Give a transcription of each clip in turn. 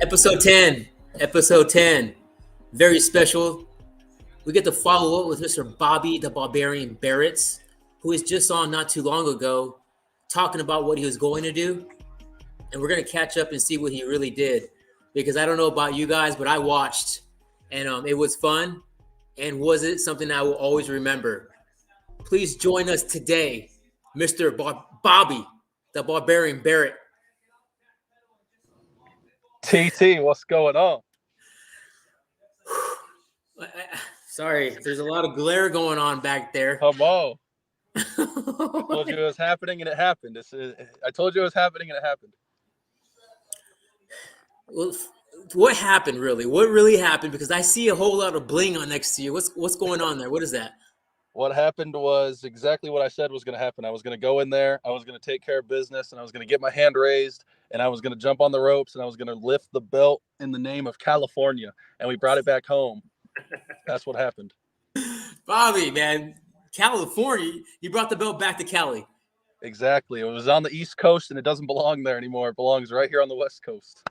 Episode 10. Episode 10. Very special. We get to follow up with Mr. Bobby the Barbarian Barrett, who was just on not too long ago talking about what he was going to do. And we're going to catch up and see what he really did. Because I don't know about you guys, but I watched and it was fun. And was it something I will always remember? Please join us today, Mr. Bobby the Barbarian Barrett. TT, what's going on? Sorry, there's a lot of glare going on back there. Come on. I told you it was happening and it happened. I told you it was happening and it happened. Well, what happened really? What really happened? Because I see a whole lot of bling on next to you. What's going on there? What is that? What happened was exactly what I said was going to happen. I was going to go in there, I was going to take care of business, and I was going to get my hand raised, and I was going to jump on the ropes, and I was going to lift the belt in the name of California, and we brought it back home. That's what happened. Bobby, man, California, you brought the belt back to Cali. Exactly. It was on the East Coast, and it doesn't belong there anymore. It belongs right here on the West Coast.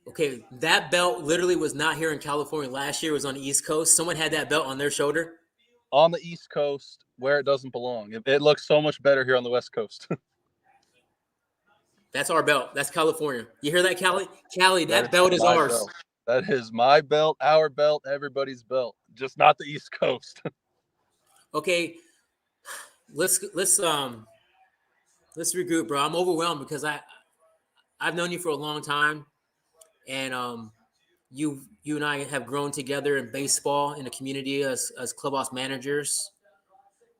Okay, that belt literally was not here in California last year. It was on the East Coast. Someone had that belt on their shoulder. On the East Coast, where it doesn't belong. It looks so much better here on the West Coast. That's our belt. That's California. You hear that, Cali? Cali, that belt is ours. Belt. That is my belt, our belt, everybody's belt. Just not the East Coast. Okay, let's regroup, bro. I'm overwhelmed because I've known you for a long time, and you and I have grown together in baseball in the community as clubhouse managers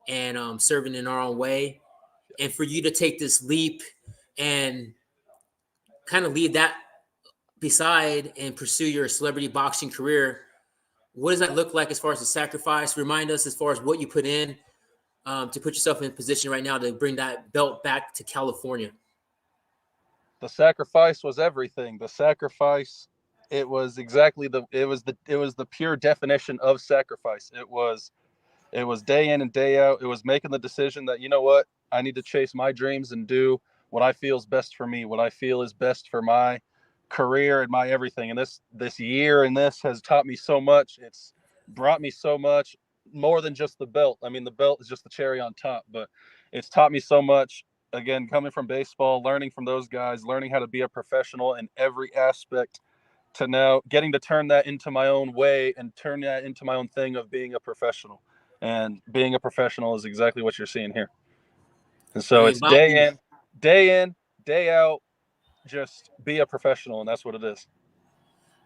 and serving in our own way. And for you to take this leap and kind of leave that beside and pursue your celebrity boxing career, what does that look like as far as the sacrifice? Remind us as far as what you put in to put yourself in a position right now to bring that belt back to California. The sacrifice was everything. The sacrifice, it was exactly it was the pure definition of sacrifice. It was day in and day out. It was making the decision that, you know what, I need to chase my dreams and do what I feel is best for me, what I feel is best for my career and my everything. And this year and this has taught me so much. It's brought me so much more than just the belt. I mean, the belt is just the cherry on top, but it's taught me so much. Again, coming from baseball, learning from those guys, learning how to be a professional in every aspect, to now getting to turn that into my own way and turn that into my own thing of being a professional. And being a professional is exactly what you're seeing here. And so it's day in, day out, just be a professional, and that's what it is.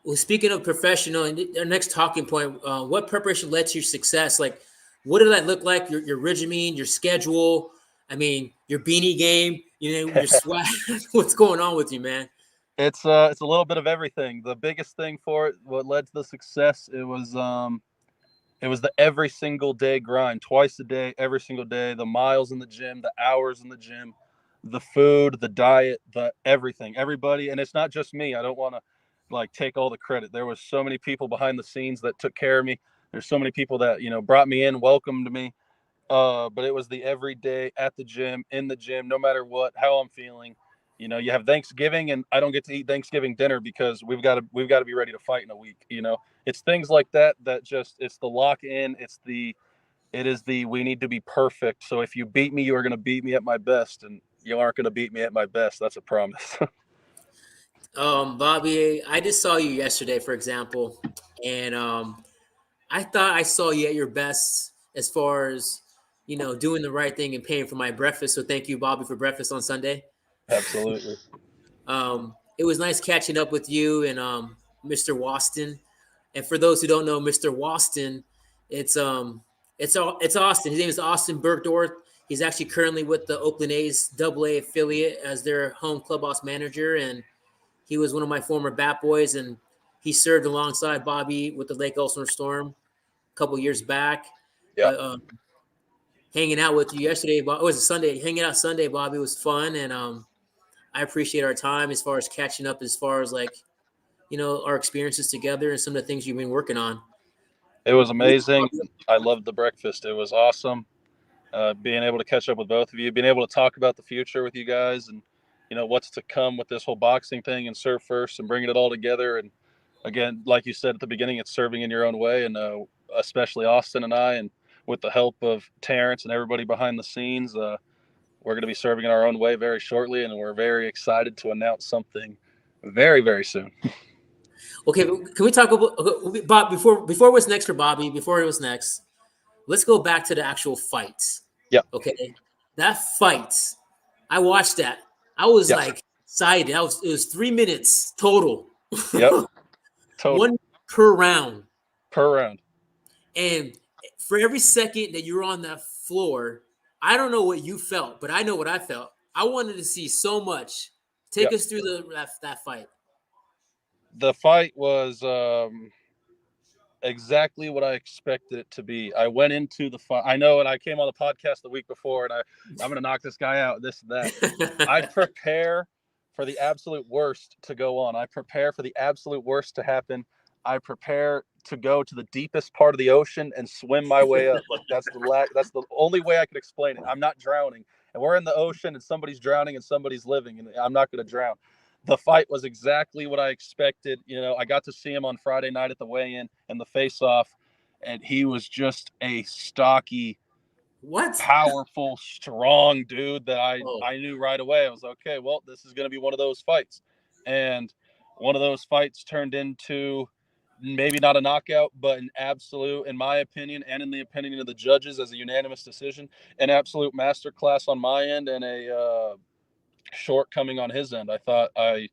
Well, speaking of professional, and our next talking point, what preparation led to your success? Like, what did that look like? Your regimen, your schedule, I mean, your beanie game, your swag. What's going on with you, man? It's a little bit of everything. The biggest thing for it, what led to the success, it was the every single day grind, twice a day, every single day, the miles in the gym, the hours in the gym, the food, the diet, the everything, everybody. And it's not just me. I don't want to take all the credit. There was so many people behind the scenes that took care of me. There's so many people that, brought me in, welcomed me. But it was the every day at the gym, in the gym, no matter how I'm feeling. You have Thanksgiving, and I don't get to eat Thanksgiving dinner because we've got to be ready to fight in a week. It's things like that just, it's the lock in. It is the we need to be perfect. So if you beat me, you are going to beat me at my best, and you aren't going to beat me at my best. That's a promise. Bobby, I just saw you yesterday, for example, and I thought I saw you at your best as far as doing the right thing and paying for my breakfast. So thank you, Bobby, for breakfast on Sunday. Absolutely. It was nice catching up with you and Mr. Waston. And for those who don't know, Mr. Waston, it's Austin. His name is Austin Bergdorf. He's actually currently with the Oakland A's AA affiliate as their home clubhouse manager, and he was one of my former bat boys, and he served alongside Bobby with the Lake Elsinore Storm a couple years back. Yeah. But, hanging out with you yesterday, it was a Sunday. Hanging out Sunday, Bobby, was fun, and I appreciate our time as far as catching up, as far as our experiences together and some of the things you've been working on. It was amazing. I loved the breakfast. It was awesome. Being able to catch up with both of you, being able to talk about the future with you guys, and what's to come with this whole boxing thing and serve first and bringing it all together. And again, like you said at the beginning, it's serving in your own way. And especially Austin and I, and with the help of Terrence and everybody behind the scenes, we're going to be serving in our own way very shortly. And we're very excited to announce something very, very soon. Okay, can we talk about Bob before what's next for Bobby? Before it was next, let's go back to the actual fights. Yeah. Okay, that fight, I watched that. I was Yeah. like excited. It was 3 minutes total. Yep. Total. One per round. Per round. And for every second that you were on that floor, I don't know what you felt, but I know what I felt. I wanted to see so much. Take us through that fight. The fight was exactly what I expected it to be. I went into the fight. I know, and I came on the podcast the week before, and I'm going to knock this guy out, this and that. I prepare for the absolute worst to go on. I prepare for the absolute worst to happen. I prepare to go to the deepest part of the ocean and swim my way up. Like that's the only way I could explain it. I'm not drowning, and we're in the ocean, and somebody's drowning, and somebody's living, and I'm not going to drown. The fight was exactly what I expected. I got to see him on Friday night at the weigh-in and the face-off, and he was just a stocky, powerful, strong dude that I knew right away. I was okay, well, this is going to be one of those fights. And one of those fights turned into maybe not a knockout, but an absolute, in my opinion, and in the opinion of the judges as a unanimous decision, an absolute masterclass on my end and a shortcoming on his end. I thought I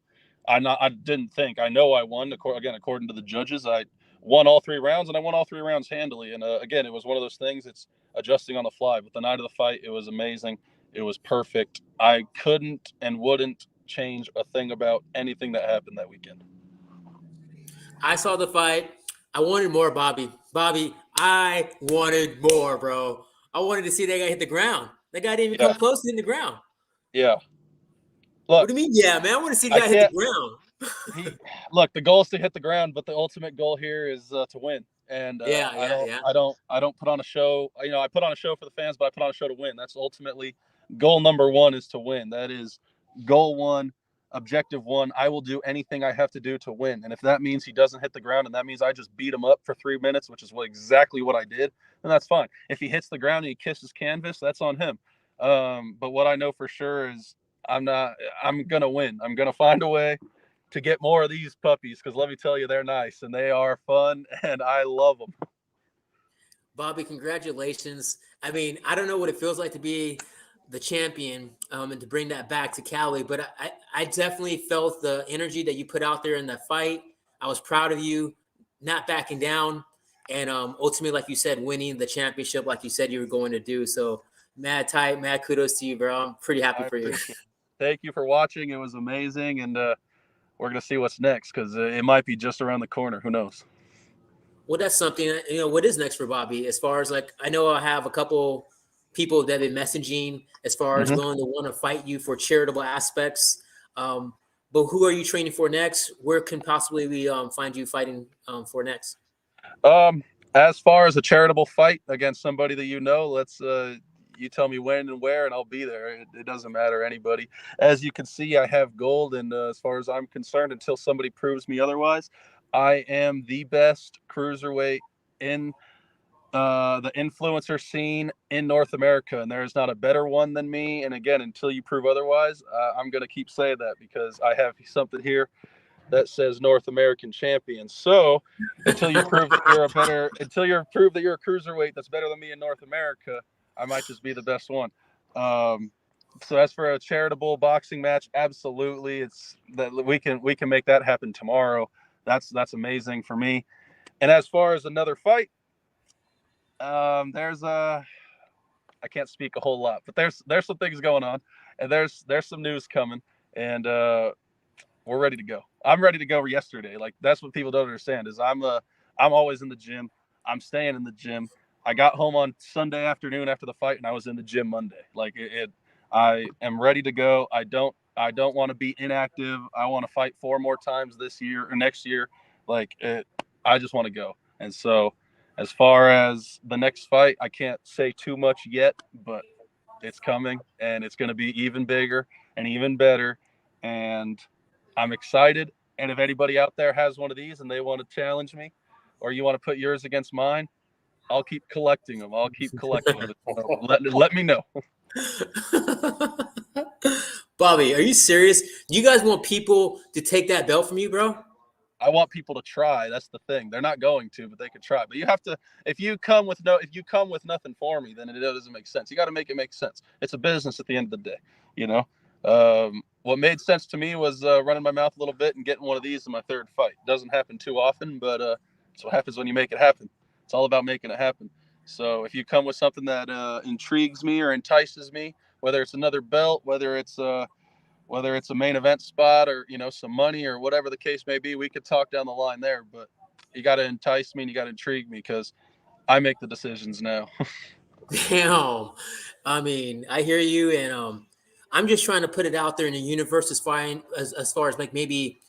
didn't think. I know I won. According to the judges, I won all 3 rounds, and I won all 3 rounds handily. And again, it was one of those things. It's adjusting on the fly. But the night of the fight, it was amazing. It was perfect. I couldn't and wouldn't change a thing about anything that happened that weekend. I saw the fight. I wanted more, Bobby. Bobby, I wanted more, bro. I wanted to see that guy hit the ground. That guy didn't even come close to hitting the ground. Yeah. Look, what do you mean? Yeah, man. I want to see the guy hit the ground. Look, the goal is to hit the ground, but the ultimate goal here is to win. And I don't put on a show. I put on a show for the fans, but I put on a show to win. That's ultimately goal number 1 is to win. That is goal 1, objective 1. I will do anything I have to do to win. And if that means he doesn't hit the ground and that means I just beat him up for 3 minutes, which is exactly what I did, then that's fine. If he hits the ground and he kisses canvas, that's on him. But what I know for sure is I'm going to win. I'm going to find a way to get more of these puppies, because let me tell you, they're nice and they are fun and I love them. Bobby, congratulations. I mean, I don't know what it feels like to be the champion and to bring that back to Cali, but I definitely felt the energy that you put out there in that fight. I was proud of you, not backing down, and ultimately, like you said, winning the championship like you said you were going to do. So mad tight, mad kudos to you, bro. I'm pretty happy for you. Thank you for watching. It was amazing, and we're going to see what's next, because it might be just around the corner. Who knows? Well, that's something, what is next for Bobby? As far as I know I have a couple people that have been messaging as far as willing to want to fight you for charitable aspects. But who are you training for next? Where can possibly we find you fighting for next? As far as a charitable fight against somebody that let's you tell me when and where, and I'll be there. It doesn't matter, anybody. As you can see, I have gold, and as far as I'm concerned, until somebody proves me otherwise, I am the best cruiserweight in the influencer scene in North America, and there's not a better one than me. And again, until you prove otherwise, I'm going to keep saying that, because I have something here that says North American champion. So until you prove that you're proved that you're a cruiserweight that's better than me in North America, I might just be the best one. So as for a charitable boxing match, absolutely, it's that we can make that happen tomorrow. That's amazing for me. And as far as another fight, I can't speak a whole lot, but there's some things going on, and there's some news coming, and we're ready to go. I'm ready to go yesterday. Like, that's what people don't understand is I'm always in the gym. I'm staying in the gym. I got home on Sunday afternoon after the fight, and I was in the gym Monday. Like I am ready to go. I don't want to be inactive. I want to fight 4 more times this year or next year. I just want to go. And so, as far as the next fight, I can't say too much yet, but it's coming, and it's going to be even bigger. and even better. And I'm excited. And if anybody out there has one of these and they want to challenge me, or you want to put yours against mine, I'll keep collecting them. I'll keep collecting them. So let me know. Bobby, are you serious? You guys want people to take that belt from you, bro? I want people to try. That's the thing. They're not going to, but they could try. But you have to. If you come with nothing for me, then it doesn't make sense. You got to make it make sense. It's a business at the end of the day. You know. What made sense to me was running my mouth a little bit and getting one of these in my third fight. Doesn't happen too often, but it's what happens when you make it happen. It's all about making it happen. So if you come with something that intrigues me or entices me, whether it's another belt, whether it's a main event spot or some money or whatever the case may be, we could talk down the line there. But you got to entice me and you got to intrigue me, because I make the decisions now. Damn. I mean, I hear you, and I'm just trying to put it out there in the universe as far as like maybe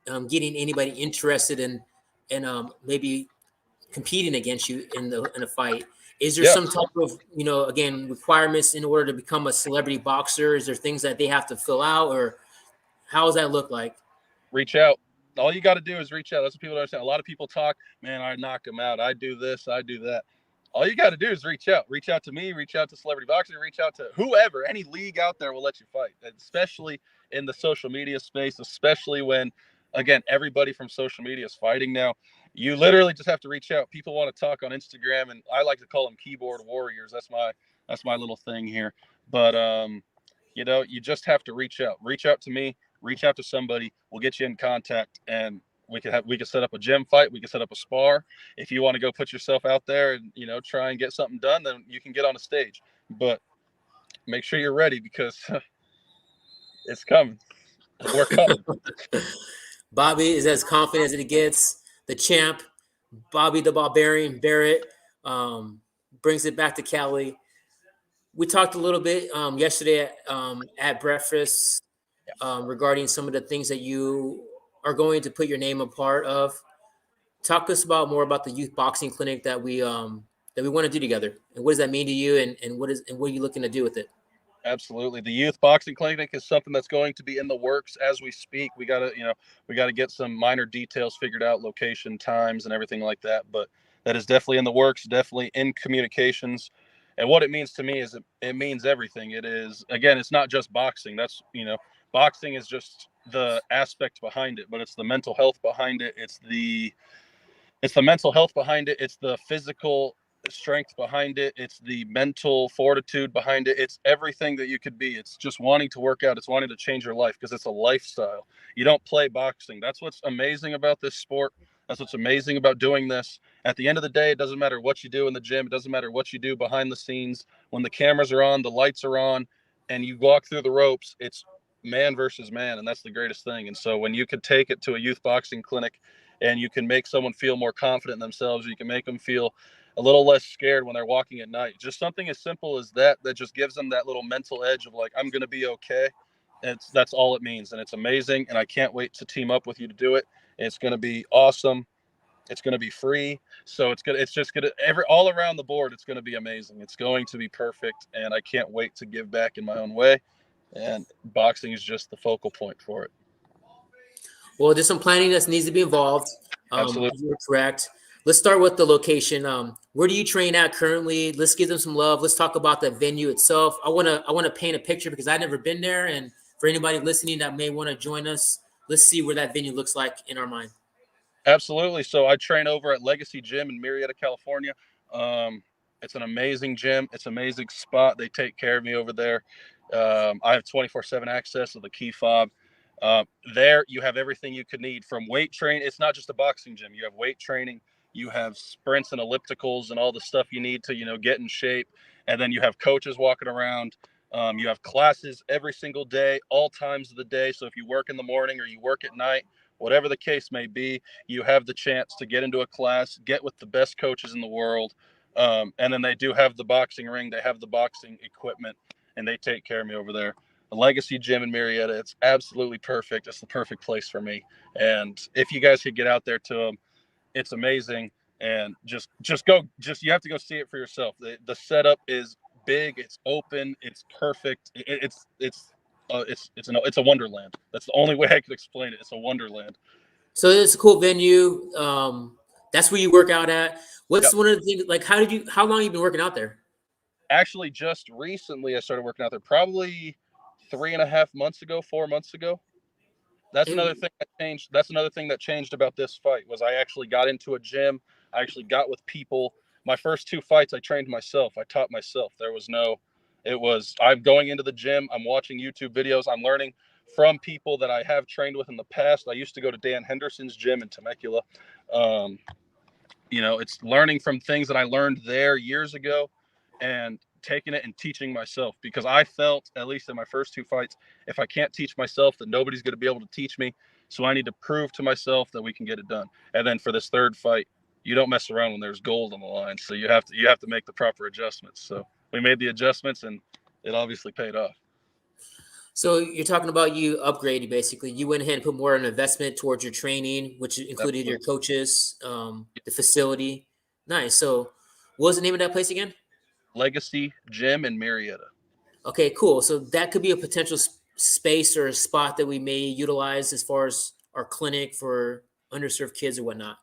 getting anybody interested in maybe competing against you in a fight. Is there Yeah, some type of again requirements in order to become a celebrity boxer? Is there things that they have to fill out, or how does that look like? reach out. All you got to do is reach out. That's what people understand. A lot of people talk, man, I knock them out. I do this, I do that. All you got to do is reach out. Reach out to me, reach out to Celebrity Boxing, reach out to whoever. Any league out there will let you fight, especially in the social media space, especially when, again, everybody from social media is fighting now. You literally just have to reach out. People want to talk on Instagram, and I like to call them keyboard warriors. That's my little thing here. But you just have to reach out. Reach out to me, reach out to somebody. We'll get you in contact, and we could set up a gym fight. We could set up a spar. If you want to go put yourself out there and try and get something done, then you can get on a stage. But make sure you're ready, because it's coming. We're coming. Bobby is as confident as it gets. The champ, Bobby the Barbarian Barrett, brings it back to Cali. We talked a little bit yesterday at breakfast regarding some of the things that you are going to put your name a part of. Talk to us about more about the youth boxing clinic that we want to do together, and what does that mean to you, and what are you looking to do with it? Absolutely. The youth boxing clinic is something that's going to be in the works as we speak. We got to get some minor details figured out, location, times, and everything like that. But that is definitely in the works, definitely in communications. And what it means to me is it means everything. It is, again, it's not just boxing. Boxing is just the aspect behind it, but it's the mental health behind it. It's the mental health behind it. It's the physical strength behind it. It's the mental fortitude behind it. It's everything that you could be. It's just wanting to work out. It's wanting to change your life, because it's a lifestyle. You don't play boxing. That's what's amazing about this sport. That's what's amazing about doing this. At the end of the day, it doesn't matter what you do in the gym. It doesn't matter what you do behind the scenes. When the cameras are on, the lights are on, and you walk through the ropes, it's man versus man. And that's the greatest thing. And so when you could take it to a youth boxing clinic, and you can make someone feel more confident in themselves, you can make them feel a little less scared when they're walking at night. Just something as simple as that just gives them that little mental edge of like, I'm going to be okay. That's all it means. And it's amazing. And I can't wait to team up with you to do it. It's going to be awesome. It's going to be free. So it's just going to all around the board. It's going to be amazing. It's going to be perfect. And I can't wait to give back in my own way. And boxing is just the focal point for it. Well, there's some planning that needs to be involved. Absolutely. You're correct. Let's start with the location. Where do you train at currently? Let's give them some love. Let's talk about the venue itself. I wanna paint a picture, because I've never been there, and for anybody listening that may want to join us, let's see where that venue looks like in our mind. Absolutely. So I train over at Legacy Gym in Murrieta, California. It's an amazing gym. It's an amazing spot. They take care of me over there. I have 24/7 access to the key fob. There you have everything you could need from weight training. It's not just a boxing gym. You have weight training. You have sprints and ellipticals and all the stuff you need to, get in shape. And then you have coaches walking around. You have classes every single day, all times of the day. So if you work in the morning or you work at night, whatever the case may be, you have the chance to get into a class, get with the best coaches in the world. And then they do have the boxing ring. They have the boxing equipment, and they take care of me over there. The Legacy Gym in Murrieta, it's absolutely perfect. It's the perfect place for me. And if you guys could get out there to them, it's amazing. And just you have to go see it for yourself. The setup is big. It's open. It's perfect. It's a wonderland. That's the only way I could explain it. It's a wonderland. So it's a cool venue. That's where you work out at. What's Yep. one of the things, like, how long you been working out there? Actually, just recently I started working out there, probably 3.5 months ago, 4 months ago. That's another And thing that changed. That's another thing that changed about this fight was I actually got into a gym. I actually got with people. My first two fights, I trained myself. I taught myself. I'm going into the gym. I'm watching YouTube videos. I'm learning from people that I have trained with in the past. I used to go to Dan Henderson's gym in Temecula. Um, it's learning from things that I learned there years ago and taking it and teaching myself, because I felt, at least in my first two fights, if I can't teach myself, then nobody's going to be able to teach me. So I need to prove to myself that we can get it done. And then for this third fight, you don't mess around when there's gold on the line. So you have to make the proper adjustments. So we made the adjustments and it obviously paid off. so you're talking about you upgrading, basically. You went ahead and put more of an investment towards your training, which included your Absolutely. coaches, the facility. Nice. So what was the name of that place again? Legacy Gym in Marietta. Okay, cool. So that could be a potential space or a spot that we may utilize as far as our clinic for underserved kids or whatnot.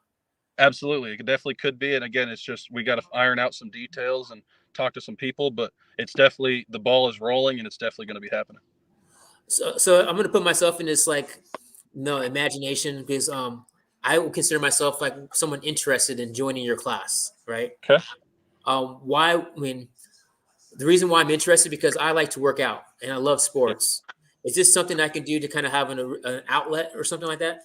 Absolutely. It definitely could be. And again, it's just we got to iron out some details and talk to some people, but it's definitely the ball is rolling and it's definitely going to be happening. So I'm gonna put myself in this like no imagination because I would consider myself like someone interested in joining your class, right? Okay. Why? I mean, the reason why I'm interested because I like to work out and I love Yeah. sports. Is this something I can do to kind of have an outlet or something like that?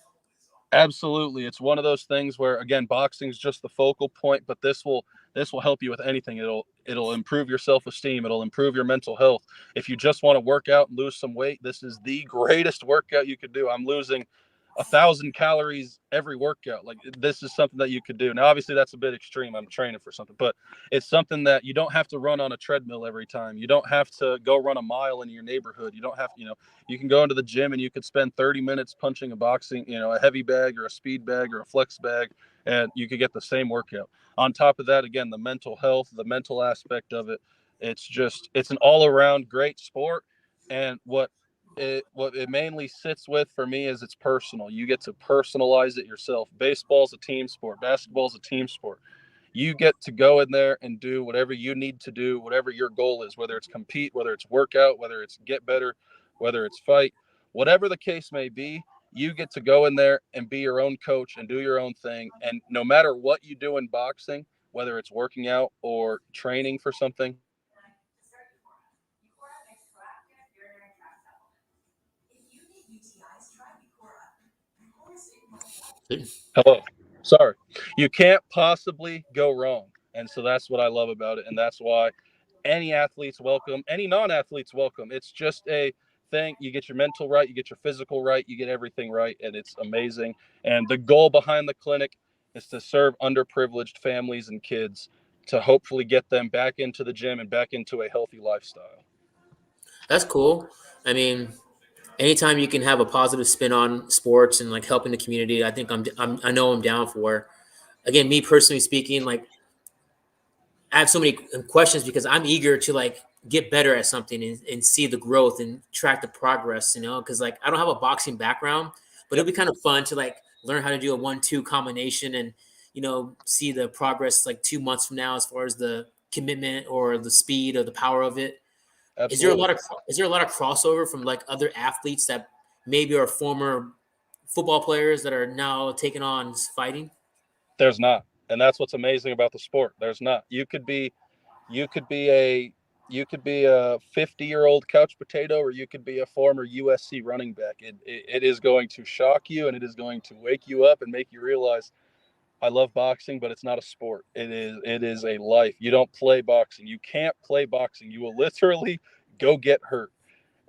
Absolutely. It's one of those things where again, boxing is just the focal point, but this will help you with anything. It'll improve your self-esteem, it'll improve your mental health. If you just want to work out and lose some weight, this is the greatest workout you could do. I'm losing 1,000 calories every workout. Like this is something that you could do. Now obviously that's a bit extreme. I'm training for something, but it's something that you don't have to run on a treadmill every time. You don't have to go run a mile in your neighborhood. You don't have, you can go into the gym and you could spend 30 minutes punching a heavy bag or a speed bag or a flex bag, and you could get the same workout. On top of that, again, the mental health, the mental aspect of it, it's an all around great sport. And what it mainly sits with for me is it's personal. You get to personalize it yourself. Baseball's a team sport. Basketball's a team sport. You get to go in there and do whatever you need to do, whatever your goal is, whether it's compete, whether it's workout, whether it's get better, whether it's fight, whatever the case may be. You get to go in there and be your own coach and do your own thing. And no matter what you do in boxing, whether it's working out or training for something. Hello. Sorry. You can't possibly go wrong. And so that's what I love about it. And that's why any athlete's welcome, any non-athlete's welcome. It's just a thing. You get your mental right, you get your physical right, you get everything right, and it's amazing. And the goal behind the clinic is to serve underprivileged families and kids to hopefully get them back into the gym and back into a healthy lifestyle. That's cool. I mean, anytime you can have a positive spin on sports and like helping the community, I think I know I'm down for. Again, me personally speaking, like I have so many questions because I'm eager to like get better at something and see the growth and track the progress, because like I don't have a boxing background, but Yep. it'll be kind of fun to like learn how to do a 1-2 combination and see the progress like 2 months from now as far as the commitment or the speed or the power of it. Is there a Absolutely. lot of is there a lot of crossover from like other athletes that maybe are former football players that are now taking on fighting? There's not. And that's what's amazing about the sport. There's not. You could be a 50-year-old couch potato, or you could be a former USC running back. It is going to shock you, and it is going to wake you up and make you realize I love boxing, but it's not a sport. It is a life. You don't play boxing. You can't play boxing. You will literally go get hurt.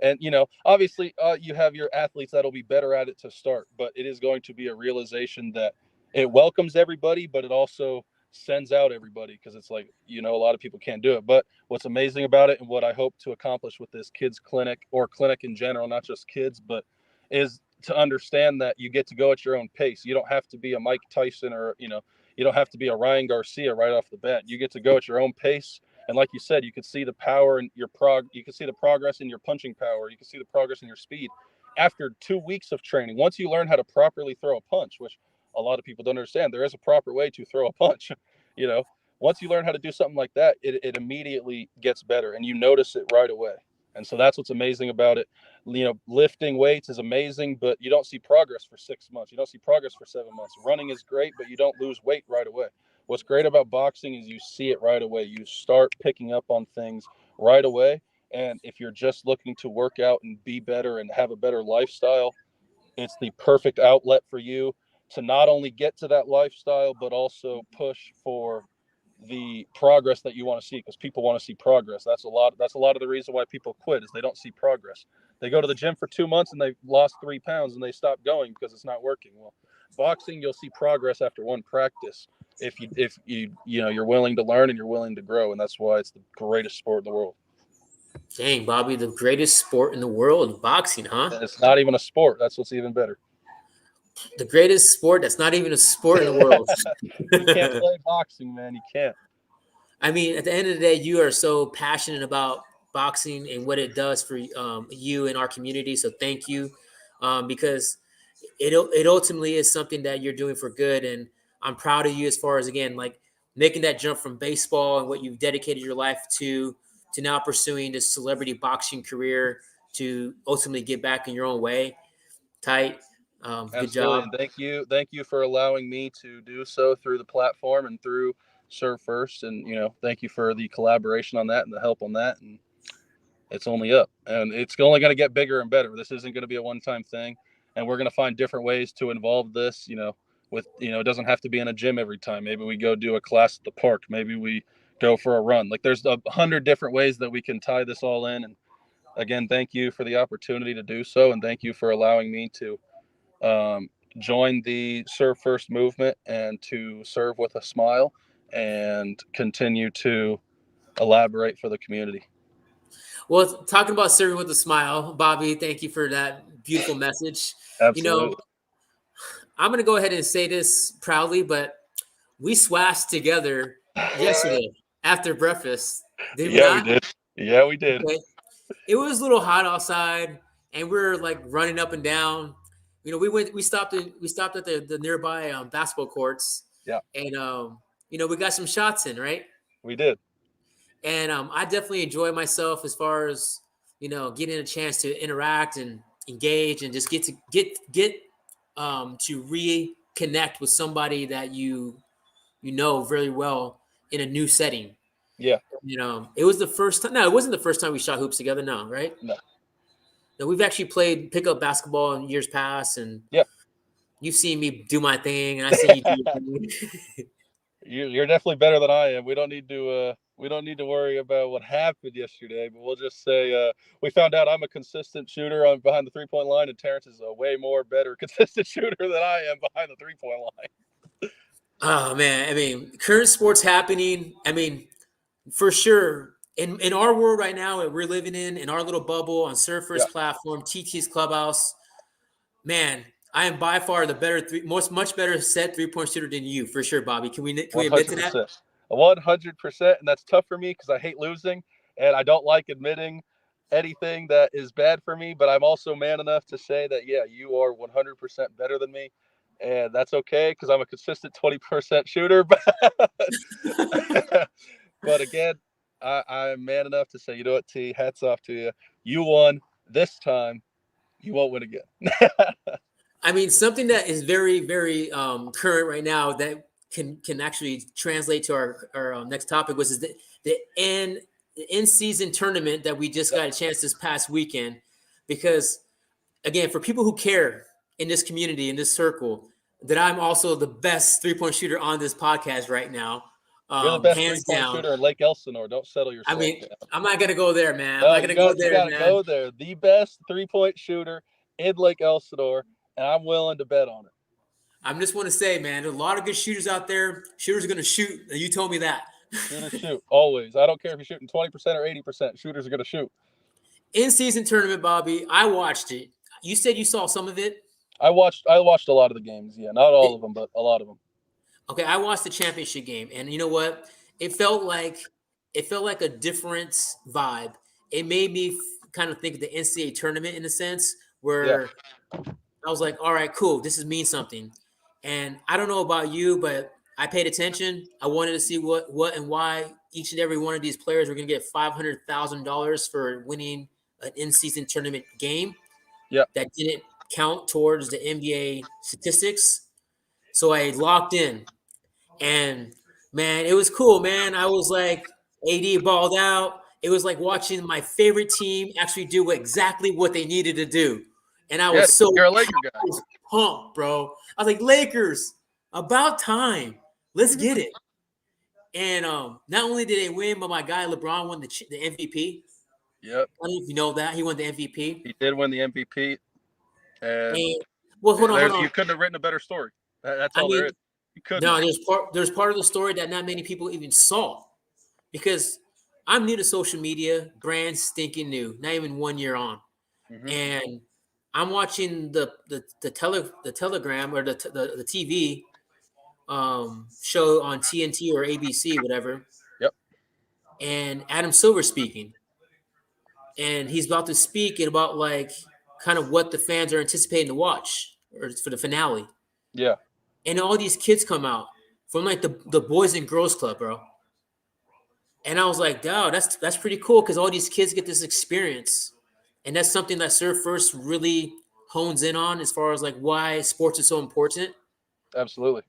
And obviously, you have your athletes that'll be better at it to start, but it is going to be a realization that it welcomes everybody, but it also sends out everybody, because it's like a lot of people can't do it. But what's amazing about it, and what I hope to accomplish with this kids clinic, or clinic in general, not just kids, but is to understand that you get to go at your own pace. You don't have to be a Mike Tyson, or you don't have to be a Ryan Garcia right off the bat. You get to go at your own pace. And like you said, you could see the power in your you could see the progress in your punching power. You can see the progress in your speed after 2 weeks of training. Once you learn how to properly throw a punch, which a lot of people don't understand, there is a proper way to throw a punch. You know, once you learn how to do something like that, it immediately gets better, and you notice it right away. And so that's what's amazing about it. You know, lifting weights is amazing, but you don't see progress for 6 months. You don't see progress for 7 months. Running is great, but you don't lose weight right away. What's great about boxing is you see it right away. You start picking up on things right away. And if you're just looking to work out and be better and have a better lifestyle, it's the perfect outlet for you to not only get to that lifestyle, but also push for the progress that you want to see, because people want to see progress. That's a lot of the reason why people quit, is they don't see progress. They go to the gym for 2 months and they've lost 3 pounds and they stop going because it's not working. Well, boxing, you'll see progress after one practice if you're willing to learn and you're willing to grow, and that's why it's the greatest sport in the world. Dang, Bobby, the greatest sport in the world, boxing, huh? And it's not even a sport. That's what's even better. The greatest sport that's not even a sport in the world. You can't play boxing, man. You can't. I mean, at the end of the day, you are so passionate about boxing and what it does for you and our community. So thank you, because it ultimately is something that you're doing for good, and I'm proud of you as far as, again, like making that jump from baseball and what you've dedicated your life to now pursuing this celebrity boxing career to ultimately get back in your own way. Tight. Good job. And thank you for allowing me to do so through the platform and through Serve First. And thank you for the collaboration on that and the help on that. And it's only up, and it's only going to get bigger and better. This isn't going to be a one-time thing, and we're going to find different ways to involve this. It doesn't have to be in a gym every time. Maybe we go do a class at the park. Maybe we go for a run. Like, there's 100 different ways that we can tie this all in. And again, thank you for the opportunity to do so, and thank you for allowing me to join the Serve First movement and to serve with a smile and continue to elaborate for the community. Well, talking about serving with a smile, Bobby, thank you for that beautiful message. Absolutely. I'm going to go ahead and say this proudly, but we swashed together yesterday after breakfast. Did we not? We did. Yeah, we did. Okay. It was a little hot outside, and we were like running up and down. We stopped at the nearby basketball courts. Yeah. And we got some shots in, right? We did. And I definitely enjoy myself as far as getting a chance to interact and engage and just get to reconnect with somebody that you know very well in a new setting. Yeah. It was the first time. No, it wasn't the first time we shot hoops together. No, right? No. No, we've actually played pickup basketball in years past, and yeah, you've seen me do my thing, and I see you do your thing. You're definitely better than I am. We don't need to worry about what happened yesterday, but we'll just say we found out I'm a consistent shooter behind the 3-point line, and Terrence is a way more better consistent shooter than I am behind the 3-point line. Oh man, I mean, current sports happening. I mean, for sure. In our world right now that we're living in our little bubble on Serve First platform, TT's Clubhouse, man, I am by far the better much better set 3-point shooter than you, for sure, Bobby. Can we admit to that? 100%, and that's tough for me because I hate losing, and I don't like admitting anything that is bad for me. But I'm also man enough to say that you are 100% better than me, and that's okay because I'm a consistent 20% shooter. But again, I'm man enough to say, you know what, T, hats off to you. You won this time. You won't win again. I mean, something that is very, very current right now that can actually translate to our next topic was the in-season tournament that we just got a chance this past weekend. Because, again, for people who care in this community, in this circle, that I'm also the best 3-point shooter on this podcast right now. You're the best hands 3-point down. shooter in Lake Elsinore. Don't settle yourself. I mean, I'm not gonna go there, man. No, I'm not gonna go there, you gotta man. go there. The best 3-point shooter in Lake Elsinore, and I'm willing to bet on it. I just want to say, man, there's a lot of good shooters out there. Shooters are gonna shoot. You told me that. Shooters shoot always. I don't care if you're shooting 20% or 80%. Shooters are gonna shoot. In-season tournament, Bobby. I watched it. You said you saw some of it. I watched a lot of the games. Yeah, not all of them, but a lot of them. Okay, I watched the championship game, and you know what? It felt like it felt like a different vibe. It made me kind of think of the NCAA tournament in a sense where I was like, all right, cool. This is mean something. And I don't know about you, but I paid attention. I wanted to see what and why each and every one of these players were going to get $500,000 for winning an in-season tournament game. Yep. That didn't count towards the NBA statistics. So I locked in. And man, it was cool, man. I was like, AD balled out. It was like watching my favorite team actually do exactly what they needed to do. And I was so you're a Laker guy. pumped, bro. I was like, Lakers, about time. Let's get it. And not only did they win, but my guy LeBron won the MVP. Yep. I don't know if you know that. He won the MVP. He did win the MVP. And well, hold on. You couldn't have written a better story. That's all I mean, there is. You couldn't. No, there's part of the story that not many people even saw. Because I'm new to social media, brand stinking new, not even 1 year on. Mm-hmm. And I'm watching the telegram or the TV show on TNT or ABC, whatever. Yep. And Adam Silver speaking, and he's about to speak about like kind of what the fans are anticipating to watch or for the finale. Yeah. And all these kids come out from like the Boys and Girls Club, bro. And I was like, wow, that's pretty cool because all these kids get this experience. And that's something that Serve First really hones in on as far as like why sports is so important. Absolutely.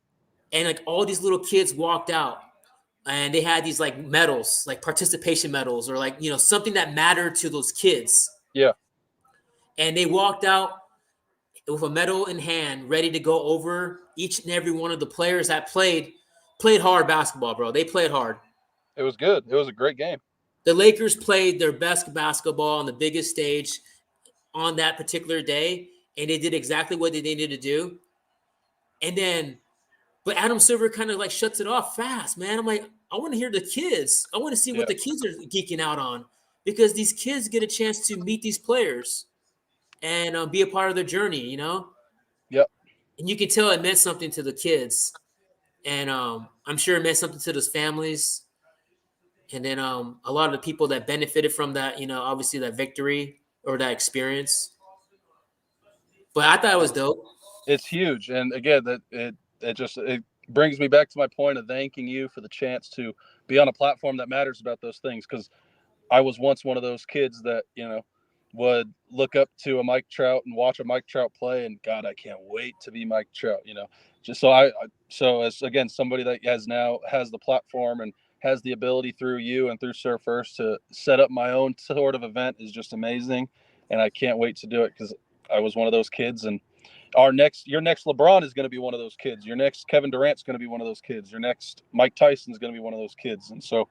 And like all these little kids walked out and they had these like medals, like participation medals or like, something that mattered to those kids. Yeah. And they walked out with a medal in hand, ready to go over each and every one of the players that played hard basketball, bro. They played hard. It was good. It was a great game. The Lakers played their best basketball on the biggest stage on that particular day, and they did exactly what they needed to do. And then, but Adam Silver kind of like shuts it off fast, man. I'm like, I want to hear the kids. I want to see what the kids are geeking out on because these kids get a chance to meet these players and be a part of their journey, Yep. And you can tell it meant something to the kids. And I'm sure it meant something to those families. And then a lot of the people that benefited from that, obviously that victory or that experience. But I thought it was dope. It's huge. And again, it brings me back to my point of thanking you for the chance to be on a platform that matters about those things. Because I was once one of those kids that, would look up to a Mike Trout and watch a Mike Trout play. And God, I can't wait to be Mike Trout, just so as again, somebody that has the platform and has the ability through you and through Serve First to set up my own sort of event is just amazing. And I can't wait to do it because I was one of those kids. And your next LeBron is going to be one of those kids. Your next Kevin Durant's going to be one of those kids. Your next Mike Tyson's going to be one of those kids. And so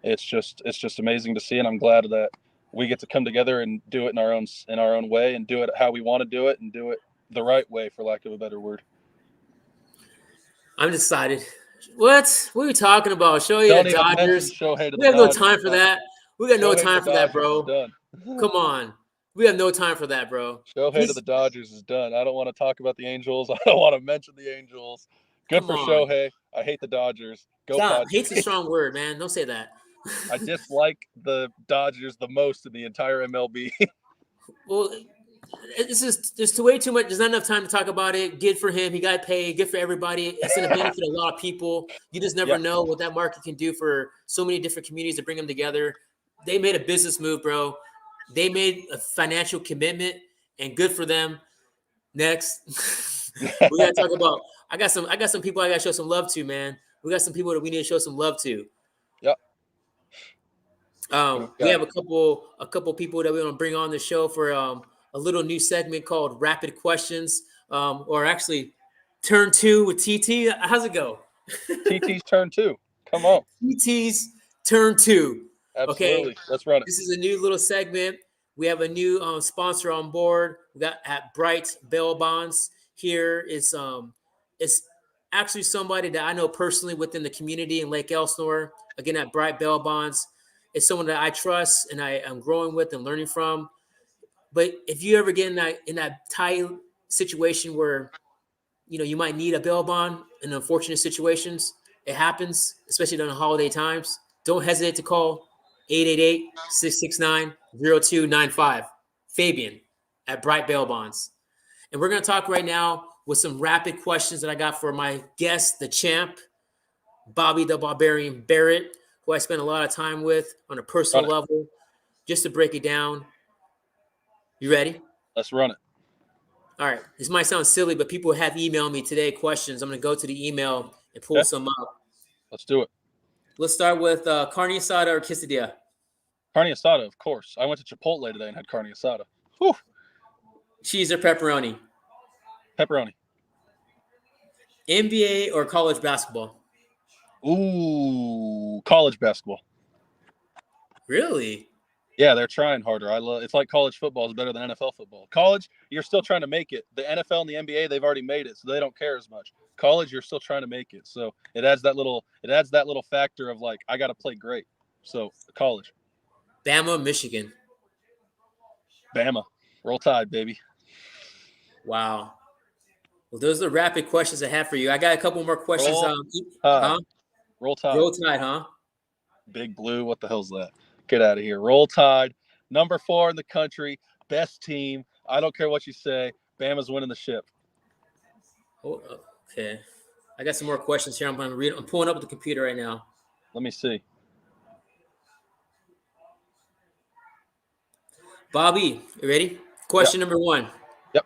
it's just amazing to see. And I'm glad that we get to come together and do it in our own way and do it how we want to do it and do it the right way, for lack of a better word. I'm excited. What are you talking about? Shohei the Dodgers. We have no time for that. We got no time for that, bro. Come on. We have no time for that, bro. Shohei to the Dodgers is done. I don't want to talk about the Angels. I don't want to mention the Angels. Good for Shohei. I hate the Dodgers. Stop. Hate's a strong word, man. Don't say that. I dislike the Dodgers the most in the entire MLB. Well, there's way too much. There's not enough time to talk about it. Good for him. He got paid. Good for everybody. It's going to benefit a lot of people. You just never know what that market can do for so many different communities to bring them together. They made a business move, bro. They made a financial commitment, and good for them. Next, we got to talk about. I got some people I got to show some love to, man. We got some people that we need to show some love to. Yep. We have a couple people that we want to bring on the show for a little new segment called Rapid Questions, or actually Turn 2 with TT. How's it go? TT's Turn 2. Come on. TT's Turn 2. Absolutely. Okay. Let's run it. This is a new little segment. We have a new sponsor on board. We got at Bright Bail Bonds. Here is it's actually somebody that I know personally within the community in Lake Elsinore. Again, at Bright Bail Bonds. It's someone that I trust and I am growing with and learning from. But if you ever get in that tight situation where, you might need a bail bond in unfortunate situations, it happens, especially during the holiday times. don't hesitate to call 888-669-0295. Fabian at Bright Bail Bonds. And we're going to talk right now with some rapid questions that I got for my guest, the champ, Bobby the Barbarian Barrett, who I spent a lot of time with on a personal level. Just to break it down. You ready? Let's run it. All right. This might sound silly, but people have emailed me today questions. I'm going to go to the email and pull some up. Let's do it. Let's start with carne asada or quesadilla. Carne asada, of course. I went to Chipotle today and had carne asada. Whew. Cheese or pepperoni? Pepperoni. NBA or college basketball? Ooh, college basketball. Really? Yeah, they're trying harder. It's like college football is better than NFL football. College, you're still trying to make it. The NFL and the NBA, they've already made it, so they don't care as much. College, you're still trying to make it. So it adds that little factor of like, I got to play great. So college. Bama, Michigan. Bama. Roll Tide, baby. Wow. Well, those are the rapid questions I have for you. I got a couple more questions. Roll Tide. Roll Tide, huh? Big Blue. What the hell's that? Get out of here. Roll Tide. Number 4 in the country. Best team. I don't care what you say. Bama's winning the ship. Oh, okay. I got some more questions here. I'm going to read. I'm pulling up the computer right now. Let me see. Bobby, you ready? Question number 1. Yep.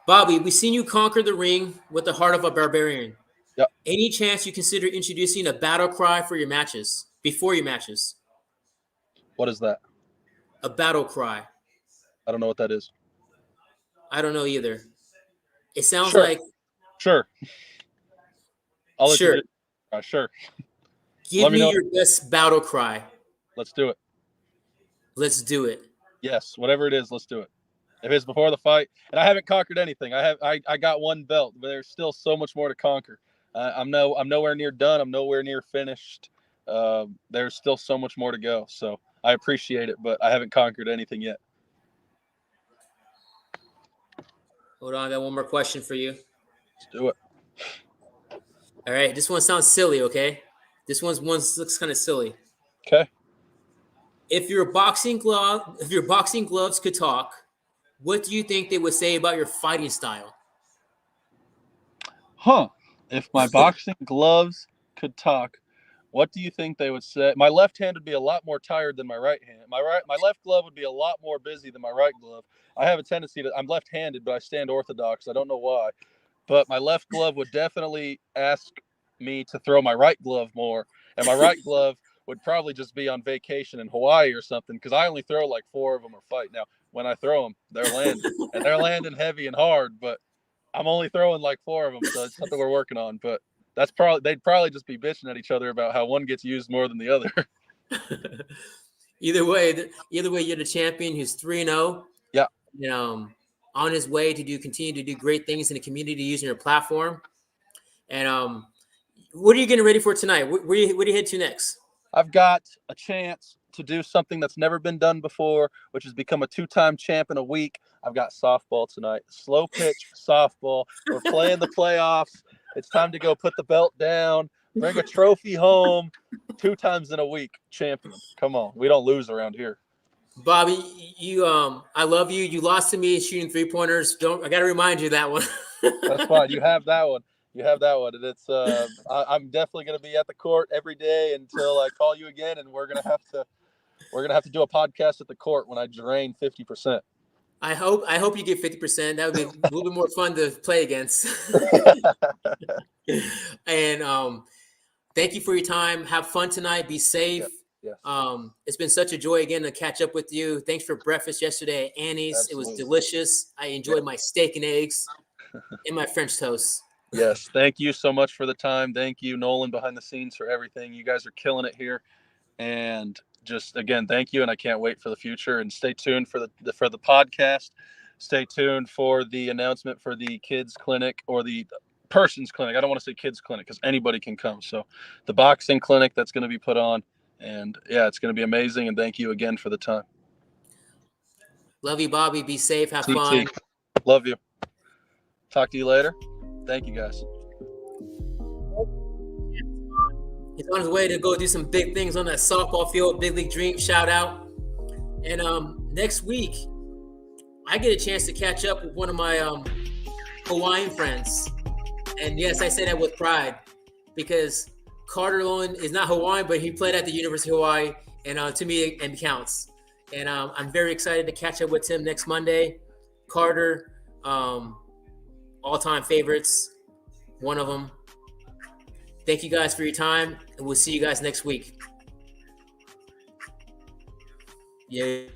Bobby, we've seen you conquer the ring with the heart of a barbarian. Yep. Any chance you consider introducing a battle cry for your matches, before your matches? What is that? A battle cry. I don't know what that is. I don't know either. It sounds Sure. like. Sure. Sure. Sure. Give me your best battle cry. Let's do it. Let's do it. Yes, whatever it is, let's do it. If it's before the fight, and I haven't conquered anything. I got one belt, but there's still so much more to conquer. I'm nowhere near done. I'm nowhere near finished. There's still so much more to go. So I appreciate it, but I haven't conquered anything yet. Hold on, I got one more question for you. Let's do it. All right, this one sounds silly, okay? This one looks kind of silly. Okay. If your boxing gloves could talk, what do you think they would say about your fighting style? If my boxing gloves could talk, what do you think they would say? My left hand would be a lot more tired than my right hand. My left glove would be a lot more busy than my right glove. I have a tendency I'm left-handed, but I stand orthodox. I don't know why. But my left glove would definitely ask me to throw my right glove more. And my right glove would probably just be on vacation in Hawaii or something, because I only throw like 4 of them a fight. Now, when I throw them, they're landing. And they're landing heavy and hard, but I'm only throwing like 4 of them, so it's something we're working on. But they'd probably just be bitching at each other about how one gets used more than the other. Either way, you're the champion who's 3-0. Yeah. On his way to continue to do great things in the community using your platform. And what are you getting ready for tonight? Where do you head to next? I've got a chance to do something that's never been done before, which is become a 2-time champ in a week. I've got softball tonight. Slow pitch softball. We're playing the playoffs. It's time to go put the belt down, bring a trophy home. 2 times in a week, champion. Come on. We don't lose around here. Bobby, I love you. You lost to me shooting 3-pointers. I got to remind you of that one. That's fine. You have that one. And it's I'm definitely going to be at the court every day until I call you again, and we're going to have to do a podcast at the court when I drain 50%. I hope you get 50%. That would be a little bit more fun to play against. And thank you for your time. Have fun tonight. Be safe. Yes. It's been such a joy again to catch up with you. Thanks for breakfast yesterday at Annie's. Absolutely. It was delicious. I enjoyed my steak and eggs and my French toast. Yes. Thank you so much for the time. Thank you, Nolan, behind the scenes, for everything. You guys are killing it here. And just, again, thank you. And I can't wait for the future. And stay tuned for the podcast. Stay tuned for the announcement for the kids clinic, or the person's clinic. I don't want to say kids clinic because anybody can come. So the boxing clinic that's going to be put on. And yeah, it's going to be amazing. And thank you again for the time. Love you, Bobby. Be safe. Have fun. Love you. Talk to you later. Thank you, guys. He's on his way to go do some big things on that softball field. Big League Dream, shout out. And next week, I get a chance to catch up with one of my Hawaiian friends. And yes, I say that with pride because Carter Lowen is not Hawaiian, but he played at the University of Hawaii, and to me, it counts. And I'm very excited to catch up with him next Monday. Carter, all-time favorites, one of them. Thank you guys for your time, and we'll see you guys next week. Yeah.